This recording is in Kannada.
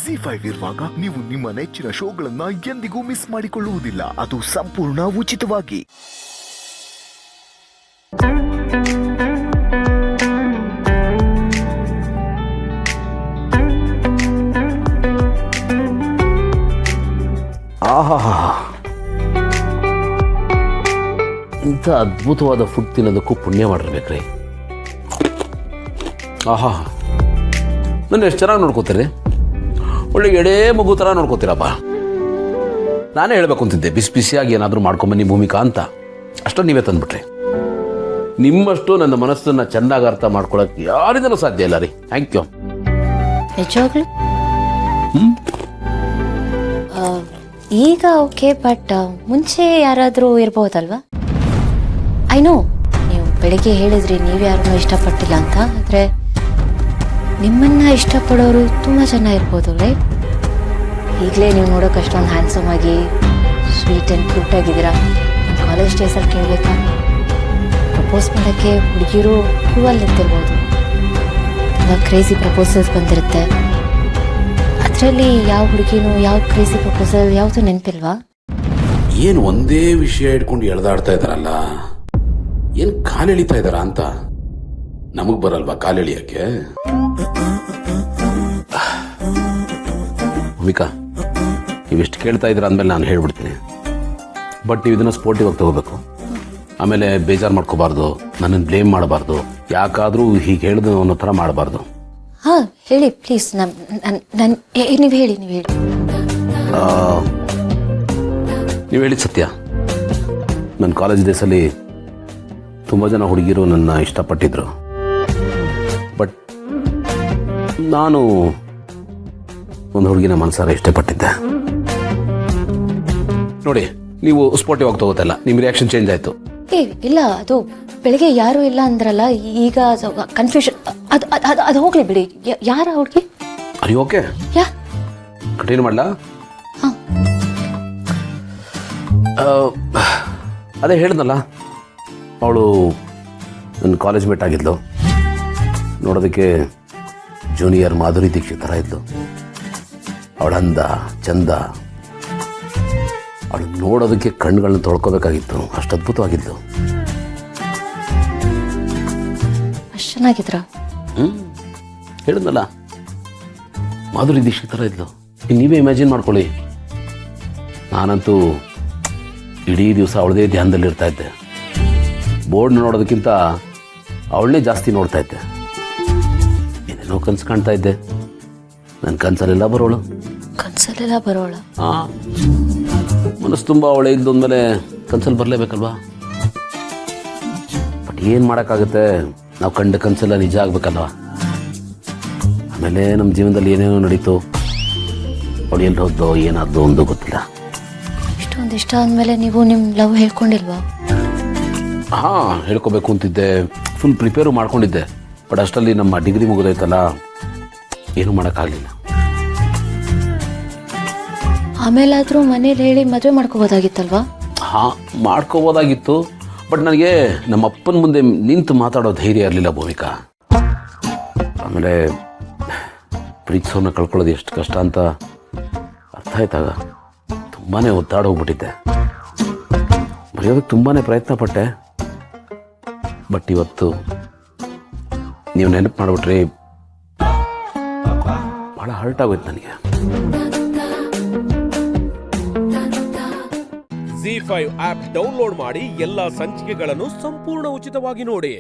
ZEE5 ಇರುವಾಗ ನೀವು ನಿಮ್ಮ ನೆಚ್ಚಿನ ಶೋಗಳನ್ನ ಎಂದಿಗೂ ಮಿಸ್ ಮಾಡಿಕೊಳ್ಳುವುದಿಲ್ಲ. ಅದು ಸಂಪೂರ್ಣ ಉಚಿತವಾಗಿ. ಆಹಾ, ಇಂಥ ಅದ್ಭುತವಾದ ಫುಡ್ ತಿನ್ನೋದಕ್ಕೂ ಪುಣ್ಯ ಮಾಡಿರ್ಬೇಕ್ರಿ. ಆಹಾ, ನನ್ನ ಎಷ್ಟು ಚೆನ್ನಾಗಿ ನೋಡ್ಕೋತೀರಿ. ಒಳ್ಳೆ ಎಡೇ ಮಗು ಥರ ನೋಡ್ಕೋತೀರಪ್ಪ. ನಾನೇ ಹೇಳ್ಬೇಕು ಅಂತಿದ್ದೆ ಬಿಸಿ ಬಿಸಿಯಾಗಿ ಏನಾದರೂ ಮಾಡ್ಕೊಂಬನ್ನಿ ಭೂಮಿಕಾ ಅಂತ. ಅಷ್ಟೊಂದು ನೀವೇ ತಂದುಬಿಟ್ರಿ. ನಿಮ್ಮಷ್ಟು ನನ್ನ ಮನಸ್ಸನ್ನು ಚೆನ್ನಾಗಿ ಅರ್ಥ ಮಾಡ್ಕೊಳಕ್ಕೆ ಯಾರಿಂದಲೂ ಸಾಧ್ಯ ಇಲ್ಲ ರೀ. Thank you. ನಿಜವಾಗ್ಲು ಈಗ ಓಕೆ, ಬಟ್ ಮುಂಚೆ ಯಾರಾದರೂ ಇರ್ಬೋದಲ್ವಾ? ಐ ನೋ ನೀವು ಬೆಳಿಗ್ಗೆ ಹೇಳಿದ್ರಿ ನೀವು ಯಾರನ್ನೂ ಇಷ್ಟಪಟ್ಟಿಲ್ಲ ಅಂತ. ಆದರೆ ನಿಮ್ಮನ್ನ ಇಷ್ಟಪಡೋರು ತುಂಬ ಜನ ಇರ್ಬೋದು ರೈಟ್? ಈಗಲೇ ನೀವು ನೋಡೋಕೆ ಅಷ್ಟೊಂದು ಹ್ಯಾಂಡ್ಸಮ್ ಆಗಿ ಸ್ವೀಟ್ ಆ್ಯಂಡ್ ಕ್ಯೂಟ್ ಆಗಿದ್ದೀರಾ. ಕಾಲೇಜ್ ಡೇಸಲ್ಲಿ ಕೇಳಬೇಕಾ? ಪ್ರಪೋಸ್ ಮಾಡೋಕ್ಕೆ ಹುಡುಗಿರು ಹೂವಲ್ಲಿ ನಿಂತಿರ್ಬೋದು. ತುಂಬ ಕ್ರೇಜಿ ಪ್ರಪೋಸಲ್ಸ್ ಬಂದಿರುತ್ತೆ. ಅದರಲ್ಲಿ ಯಾವ ಹುಡುಗಿನೂ ಯಾವ ಕ್ರೇಜಿ ಪ್ರಪೋಸಲ್ ಯಾವುದು ನೆನಪಿಲ್ವಾ? ಏನು ಒಂದೇ ವಿಷಯ ಇಟ್ಕೊಂಡು ಎಳೆದಾಡ್ತಾ ಇದ್ದಾರಲ್ಲ, ಏನು ಕಾಲು ಎಳಿತಾ ಇದ್ದಾರ ಅಂತ. ನಮಗ್ ಬರಲ್ವಾ ಕಾಲು ಎಳಿಯಕ್ಕೆ? ಭೂಮಿಕಾ, ನೀವಿಷ್ಟು ಕೇಳ್ತಾ ಇದ್ದೀರ ಅಂದಮೇಲೆ ನಾನು ಹೇಳ್ಬಿಡ್ತೀನಿ. ಬಟ್ ನೀವು ಇದನ್ನು ಸ್ಪೋರ್ಟಿವ್ ಆಗಿ ತಗೋಬೇಕು. ಆಮೇಲೆ ಬೇಜಾರು ಮಾಡ್ಕೋಬಾರ್ದು, ನನ್ನನ್ನು ಬ್ಲೇಮ್ ಮಾಡಬಾರ್ದು. ಯಾಕಾದರೂ ಹೀಗೆ ಹೇಳಿದ ಅನ್ನೋ ಥರ ಮಾಡಬಾರ್ದು. ಹಾಂ ಹೇಳಿ ಪ್ಲೀಸ್. ನೀವು ಹೇಳಿ. ನೀವು ಹೇಳಿದ ಸತ್ಯ. ನನ್ನ ಕಾಲೇಜ್ ಡೇಸಲ್ಲಿ ತುಂಬ ಜನ ಹುಡುಗಿರು ನನ್ನ ಇಷ್ಟಪಟ್ಟಿದ್ರು. ಬಟ್ ನಾನು ಒಂದು ಹುಡುಗಿನ ಮನಸಾರ ಇಷ್ಟಪಟ್ಟಿದ್ದೆ. ನೋಡಿ, ನೀವು ಸ್ಪೋರ್ಟಿವ್ ಆಗಿ ತಗೋತಲ್ಲ, ನಿಮ್ಮ ರಿಯಾಕ್ಷನ್ ಚೇಂಜ್ ಆಯಿತು. ಇಲ್ಲ, ಅದು ಬೆಳಿಗ್ಗೆ ಯಾರೂ ಇಲ್ಲ ಅಂದ್ರಲ್ಲ, ಈಗ ಕನ್ಫ್ಯೂಷನ್. ಅದು ಹೋಗ್ಲಿ ಬಿಡಿ. ಯಾರ ಹುಡುಗಿ? ಅರಿ ಓಕೆ, ಕಂಟಿನ್ಯೂ ಮಾಡಲಾ? ಹಾಂ, ಅದೇ ಹೇಳಿದ್ನಲ್ಲ, ಅವಳು ನನ್ನ ಕಾಲೇಜ್ ಮೇಟ್ ಆಗಿದ್ಲು. ನೋಡೋದಕ್ಕೆ ಜೂನಿಯರ್ ಮಾಧುರಿ ದೀಕ್ಷಿತ್ ಥರ ಇದ್ಲು. ಅವಳ ಅಂದ ಚಂದ, ಅವಳು ನೋಡೋದಕ್ಕೆ ಕಣ್ಣುಗಳನ್ನ ತೊಳ್ಕೋಬೇಕಾಗಿತ್ತು. ಅಷ್ಟು ಅದ್ಭುತವಾಗಿದ್ಲು. ಅಷ್ಟು ಚೆನ್ನಾಗಿದ್ರ? ಹೇಳಿದ್ನಲ್ಲ, ಮಾಧುರಿ ದೀಕ್ಷಿತ್ ಥರ ಇದ್ಲು. ನೀವೇ ಇಮ್ಯಾಜಿನ್ ಮಾಡ್ಕೊಳ್ಳಿ. ನಾನಂತೂ ಇಡೀ ದಿವಸ ಅವಳದೇ ಧ್ಯಾನದಲ್ಲಿರ್ತಾ ಇದ್ದೆ. ಬೋರ್ಡ್ ನೋಡೋದಕ್ಕಿಂತ ಅವಳನ್ನೇ ಜಾಸ್ತಿ ನೋಡ್ತಾ ಇದ್ದೆ. ಏನೇನೋ ಕನಸು ಕಾಣ್ತಾ ಇದ್ದೆ. ನನ್ನ ಕನಸಲ್ಲೆಲ್ಲ ಬರೋಳು. ಹಾಂ, ಮನಸ್ಸು ತುಂಬ ಅವಳೇ ಇದ್ದು ಅಂದಮೇಲೆ ಕನಸಲ್ಲಿ ಬರಲೇಬೇಕಲ್ವಾ? ಬಟ್ ಏನು ಮಾಡೋಕ್ಕಾಗುತ್ತೆ, ನಾವು ಕಂಡ ಕನಸೆಲ್ಲ ನಿಜ ಆಗಬೇಕಲ್ವಾ? ಆಮೇಲೆ ನಮ್ಮ ಜೀವನದಲ್ಲಿ ಏನೇನೋ ನಡೀತು. ಅವಳು ಎಲ್ಲಿ ಹೋದ್ಲೋ ಏನಾದ್ಲೋ ಒಂದು ಗೊತ್ತಿಲ್ಲ. ಇಷ್ಟೊಂದು ಇಷ್ಟ ಆದಮೇಲೆ ನೀವು ನಿಮ್ಮ ಲವ್ ಹೇಳ್ಕೊಂಡಿಲ್ವಾ? ಹಾಂ, ಹೇಳ್ಕೊಬೇಕು ಅಂತಿದ್ದೆ. ಫುಲ್ ಪ್ರಿಪೇರು ಮಾಡ್ಕೊಂಡಿದ್ದೆ. ಬಟ್ ಅಷ್ಟರಲ್ಲಿ ನಮ್ಮ ಡಿಗ್ರಿ ಮುಗಿದೈತಲ್ಲ, ಏನೂ ಮಾಡೋಕ್ಕಾಗಲಿಲ್ಲ. ಆಮೇಲಾದರೂ ಮನೇಲಿ ಹೇಳಿ ಮದುವೆ ಮಾಡ್ಕೋಬೋದಾಗಿತ್ತಲ್ವಾ? ಹಾಂ, ಮಾಡ್ಕೋಬೋದಾಗಿತ್ತು. ಬಟ್ ನನಗೆ ನಮ್ಮ ಅಪ್ಪನ ಮುಂದೆ ನಿಂತು ಮಾತಾಡೋ ಧೈರ್ಯ ಇರಲಿಲ್ಲ ಭೂಮಿಕಾ. ಆಮೇಲೆ ಪ್ರೀತಿಸೋನ್ನ ಕಳ್ಕೊಳ್ಳೋದು ಎಷ್ಟು ಕಷ್ಟ ಅಂತ ಅರ್ಥ ಆಯ್ತಾಗ ತುಂಬಾ ಒತ್ತಾಡೋಗ್ಬಿಟ್ಟಿದ್ದೆ. ಬರೆಯೋದಕ್ಕೆ ತುಂಬಾ ಪ್ರಯತ್ನ ಪಟ್ಟೆ. ಬಟ್ ಇವತ್ತು ನೀವು ನೆನಪು ಮಾಡಿಬಿಟ್ರೆ ಭಾಳ ಹರ್ಟ್ ಆಗೋಯ್ತು ನನಗೆ. ZEE5 ಆಪ್ ಡೌನ್ಲೋಡ್ ಮಾಡಿ ಎಲ್ಲಾ ಸಂಚಿಕೆಗಳನ್ನು ಸಂಪೂರ್ಣ ಉಚಿತವಾಗಿ ನೋಡಿ.